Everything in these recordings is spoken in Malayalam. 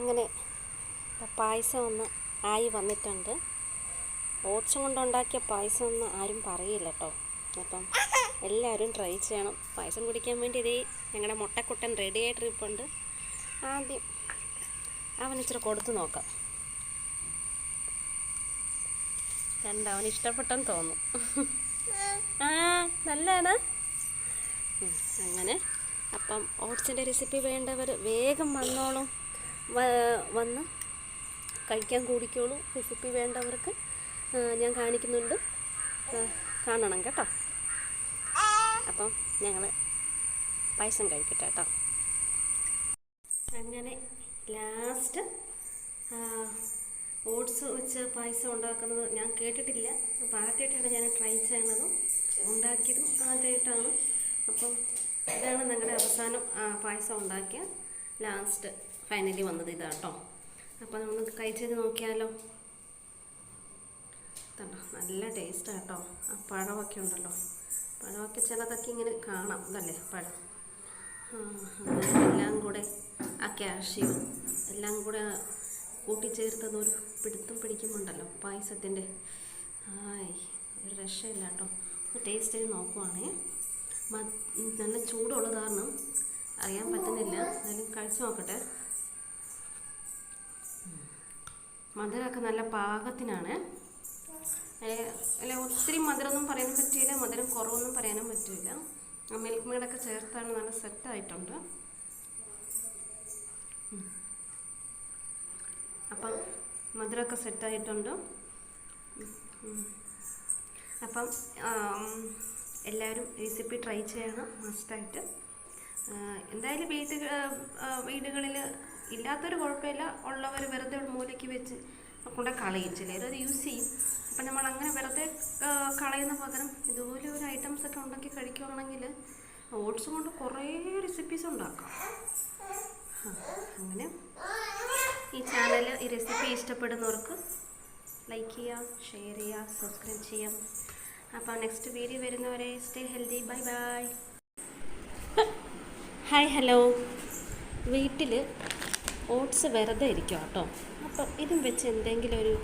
അങ്ങനെ പായസം ഒന്ന് ആയി വന്നിട്ടുണ്ട്. ഓട്സ് കൊണ്ടുണ്ടാക്കിയ പായസം ഒന്നും ആരും പറയില്ല കേട്ടോ. അപ്പം എല്ലാവരും ട്രൈ ചെയ്യണം. പായസം കുടിക്കാൻ വേണ്ടി ഇതേ ഞങ്ങളുടെ മുട്ടക്കുട്ടൻ റെഡി ആയിട്ടിരിപ്പുണ്ട്. ആദ്യം അവനിച്ചിരി കൊടുത്തു നോക്കാം. അവന് ഇഷ്ടപ്പെട്ടെന്ന് തോന്നുന്നു. നല്ലതാണ്. അങ്ങനെ അപ്പം ഓട്സിൻ്റെ റെസിപ്പി വേണ്ടവർ വേഗം വന്നോളും, വന്ന് കഴിക്കാൻ കൂടിക്കോളൂ. റെസിപ്പി വേണ്ടവർക്ക് ഞാൻ കാണിക്കുന്നുണ്ട്, കാണണം കേട്ടോ. അപ്പം ഞങ്ങൾ പായസം കഴിക്കട്ടെ കേട്ടോ. അങ്ങനെ ലാസ്റ്റ് ഓട്സ് വെച്ച് പായസം ഉണ്ടാക്കുന്നത് ഞാൻ കേട്ടിട്ടില്ല. അപ്പോൾ ആദ്യമായിട്ടാണ് ഞാൻ ട്രൈ ചെയ്യണതും ഉണ്ടാക്കിയതും ആദ്യമായിട്ടാണ്. അപ്പം ഇതാണ് ഞങ്ങളുടെ അവസാനം പായസം ഉണ്ടാക്കിയ ലാസ്റ്റ് ഫൈനലി വന്നത് ഇതാട്ടോ. അപ്പോൾ നമുക്ക് ട്രൈ ചെയ്ത് നോക്കിയാലോ. കണ്ടോ, നല്ല ടേസ്റ്റാണ് കേട്ടോ. ആ പഴമൊക്കെ ഉണ്ടല്ലോ, പഴമൊക്കെ ചിലതൊക്കെ ഇങ്ങനെ കാണാം, ഇതല്ലേ പഴം. എല്ലാം കൂടെ ആ കാഷ്യൂ എല്ലാം കൂടെ കൂട്ടിച്ചേർത്തതൊരു പിടുത്തം പിടിക്കുമ്പോണ്ടല്ലോ പായസത്തിൻ്റെ. ഒരു രക്ഷയില്ല കേട്ടോ. ടേസ്റ്റ് ചെയ്ത് നോക്കുവാണേ. നല്ല ചൂടുള്ള കാരണം അറിയാൻ പറ്റുന്നില്ല, എന്നാലും കഴിച്ച് നോക്കട്ടെ. മധുരമൊക്കെ നല്ല പാകത്തിനാണ്. അല്ല ഒത്തിരി മധുരമൊന്നും പറയാനും പറ്റില്ല, മധുരം കുറവൊന്നും പറയാനും പറ്റില്ല. മിൽക്ക് മെയ്ഡൊക്കെ ചേർത്താണ് നല്ല സെറ്റായിട്ടുണ്ട്. അപ്പം മധുരമൊക്കെ സെറ്റായിട്ടുണ്ട്. അപ്പം എല്ലാവരും റെസിപ്പി ട്രൈ ചെയ്യണം മസ്റ്റായിട്ട്. എന്തായാലും വീടുകളിൽ ഇല്ലാത്തൊരു കുഴപ്പമില്ല, ഉള്ളവർ വെറുതെ ഒരു മൂലയ്ക്ക് വെച്ച് കൊണ്ട് കളയും, ചിലരത് യൂസ് ചെയ്യും. അപ്പം നമ്മൾ അങ്ങനെ വെറുതെ കളയുന്ന പകരം ഇതുപോലെ ഒരു ഐറ്റംസൊക്കെ ഉണ്ടാക്കി കഴിക്കുകയാണെങ്കിൽ ഓട്സ് കൊണ്ട് കുറേ റെസിപ്പീസ് ഉണ്ടാക്കാം. അങ്ങനെ ഈ ചാനൽ ഈ റെസിപ്പി ഇഷ്ടപ്പെടുന്നവർക്ക് ലൈക്ക് ചെയ്യുക, ഷെയർ ചെയ്യുക, സബ്സ്ക്രൈബ് ചെയ്യാം. അപ്പോൾ നെക്സ്റ്റ് വീഡിയോ വരുന്നവരെ stay healthy. Bye bye. Hi hello. വീട്ടിൽ ഓട്സ് വെറുതെ ഇരിക്കും കേട്ടോ. അപ്പം ഇതും വെച്ച് എന്തെങ്കിലും ഒരു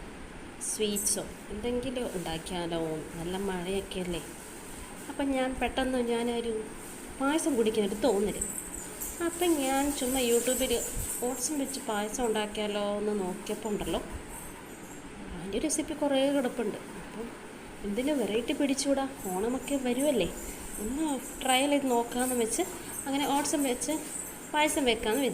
സ്വീറ്റ്സോ എന്തെങ്കിലും ഉണ്ടാക്കിയാലോ. നല്ല മഴയൊക്കെ അല്ലേ. അപ്പം ഞാനൊരു പായസം കുടിക്കാനായിട്ട് തോന്നരുത്. അപ്പം ഞാൻ ചുമ്മാ യൂട്യൂബിൽ ഓട്സും വെച്ച് പായസം ഉണ്ടാക്കിയാലോ എന്ന് നോക്കിയപ്പോൾ ഉണ്ടല്ലോ, അതിൻ്റെ റെസിപ്പി കുറേ കിടപ്പുണ്ട്. അപ്പം എന്തിനും വെറൈറ്റി പിടിച്ചുകൂടാ, ഓണമൊക്കെ വരുമല്ലേ, ഒന്ന് ട്രയൽ ചെയ്ത് നോക്കാമെന്ന് വെച്ച് അങ്ങനെ ഓട്സും വെച്ച് പായസം വെക്കാമെന്ന് വെച്ചു.